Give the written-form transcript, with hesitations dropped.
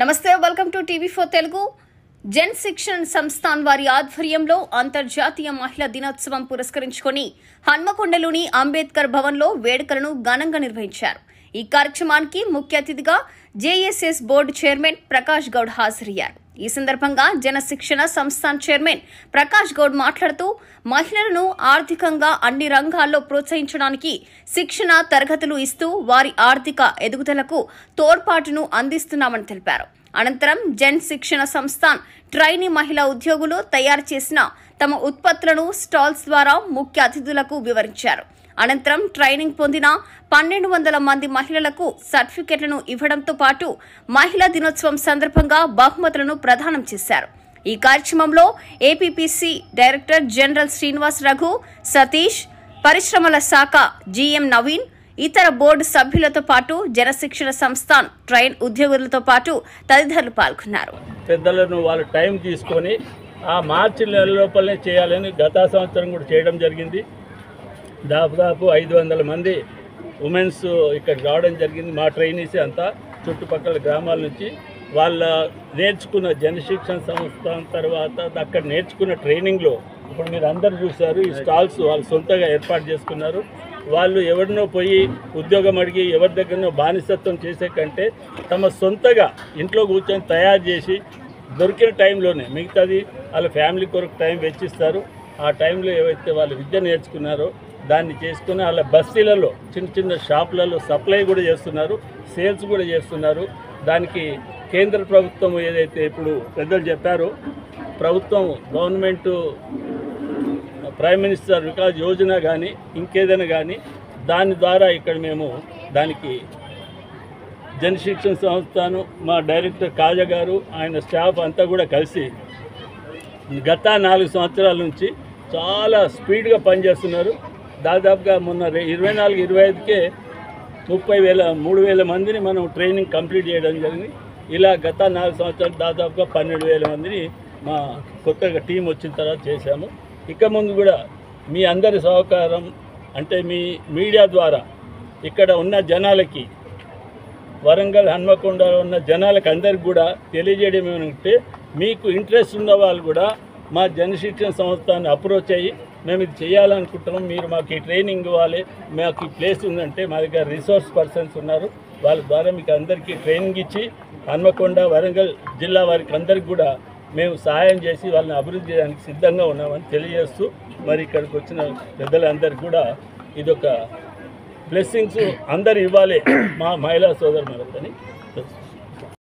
నమస్తే, welcome to టీవీ4 Telugu. Jan శిక్షణ సంస్థాన్ వారి ఆధ్వర్యంలో అంతర్జాతీయ మహిళా దినోత్సవం పురస్కరించుకొని హన్మకొండలోని అంబేద్కర్ భవన్లో వేడుకలను ఘనంగా నిర్వహించారు. ఈ కార్యక్రమానికి ముఖ్య అతిథిగా JSS board chairman Prakash Goud హాజరయ్యారు. ఈ సందర్భంగా జన శిక్షణ సంస్థాన్ చైర్మన్ ప్రకాష్ గౌడ్ మాట్లాడుతూ మహిళలను ఆర్థికంగా అన్ని రంగాల్లో ప్రోత్సహించడానికి శిక్షణ తరగతులు ఇస్తూ వారి ఆర్థిక ఎదుగుదలకు తోడ్పాటును అందిస్తున్నామని తెలిపారు. అనంతరం జన్ శిక్షణ సంస్థాన్ ట్రైనీ మహిళా ఉద్యోగులు తయారు చేసిన తమ ఉత్పత్తులను స్టాల్స్ ద్వారా ముఖ్య అతిథులకు వివరించారు. అనంతరం ట్రైనింగ్ పొందిన 1200 మంది మహిళలకు సర్టిఫికెట్లను ఇవ్వడంతో పాటు మహిళా దినోత్సవం సందర్భంగా బహుమతులను ప్రదానం చేశారు. ఈ కార్యక్రమంలో APPC director general Srinivas Raghu, Satish, పరిశ్రమల శాఖ జీఎం నవీన్, ఇతర బోర్డు సభ్యులతో పాటు జనశిక్షణ సంస్థాన్ ట్రైన్ ఉద్యోగులతో పాటు తదితరులు పాల్గొన్నారు. పెద్దలను వాళ్ళ టైం తీసుకొని ఆ మార్చి నెల లోపలనే చేయాలని గత సంవత్సరం కూడా చేయడం జరిగింది. దాదాపు 500 మంది ఉమెన్స్ ఇక్కడ రావడం జరిగింది. మా ట్రైనీస్ అంతా చుట్టుపక్కల గ్రామాల నుంచి వాళ్ళ నేర్చుకున్న జనశిక్షణ సంస్థ తర్వాత అక్కడ నేర్చుకున్న ట్రైనింగ్లో ఇప్పుడు మీరు అందరు చూశారు. ఈ స్టాల్స్ వాళ్ళు సొంతంగా ఏర్పాటు చేసుకున్నారు. వాళ్ళు ఎవరినో పోయి ఉద్యోగం అడిగి ఎవరి దగ్గరనో బానిసత్వం చేసే కంటే తమ సొంతగా ఇంట్లో కూర్చొని తయారు చేసి దొరికిన టైంలోనే మిగతాది వాళ్ళ ఫ్యామిలీ కొరకు టైం వెచ్చిస్తారు. ఆ టైంలో ఏవైతే వాళ్ళు విద్య నేర్చుకున్నారో దాన్ని చేసుకుని వాళ్ళ బస్తీలలో చిన్న చిన్న షాపులలో సప్లై కూడా చేస్తున్నారు, సేల్స్ కూడా చేస్తున్నారు. దానికి కేంద్ర ప్రభుత్వం ఏదైతే ఇప్పుడు పెద్దలు చెప్పారో ప్రభుత్వం government prime minister Vikas Yojana కానీ ఇంకేదైనా కానీ దాని ద్వారా ఇక్కడ మేము దానికి జనశిక్షణ సంస్థను మా డైరెక్టర్ కాజా గారు ఆయన స్టాఫ్ అంతా కూడా కలిసి గత 4 సంవత్సరాల నుంచి చాలా స్పీడ్గా పనిచేస్తున్నారు. దాదాపుగా మొన్న 24-25కే 3,000 మందిని మనం ట్రైనింగ్ కంప్లీట్ చేయడం జరిగింది. ఇలా గత 4 సంవత్సరాలు దాదాపుగా 12,000 మందిని మా కొత్తగా టీం వచ్చిన తర్వాత చేశాము. ఇక ముందు కూడా మీ అందరి సహకారం అంటే మీ మీడియా ద్వారా ఇక్కడ ఉన్న జనాలకి, వరంగల్ హన్మకొండలో ఉన్న జనాలకి అందరికి కూడా తెలియజేయడం ఏమంటే మీకు ఇంట్రెస్ట్ ఉన్న వాళ్ళు కూడా మా జనశిక్షణ సంస్థని అప్రోచ్ అయ్యి మేము ఇది చేయాలనుకుంటున్నాం, మీరు మాకు ఈ ట్రైనింగ్ ఇవ్వాలి, మాకు ఈ ప్లేస్ ఉందంటే మా దగ్గర రిసోర్స్ పర్సన్స్ ఉన్నారు, వాళ్ళ ద్వారా మీకు అందరికీ ట్రైనింగ్ ఇచ్చి హన్మకొండ వరంగల్ జిల్లా వారికి అందరికి కూడా మేము సహాయం చేసి వాళ్ళని అభివృద్ధి చేయడానికి సిద్ధంగా ఉన్నామని తెలియజేస్తూ మరి ఇక్కడికి వచ్చిన పెద్దలందరికీ కూడా ఇదొక బ్లెస్సింగ్స్ అందరు ఇవ్వాలి మా మహిళా సోదరులకని.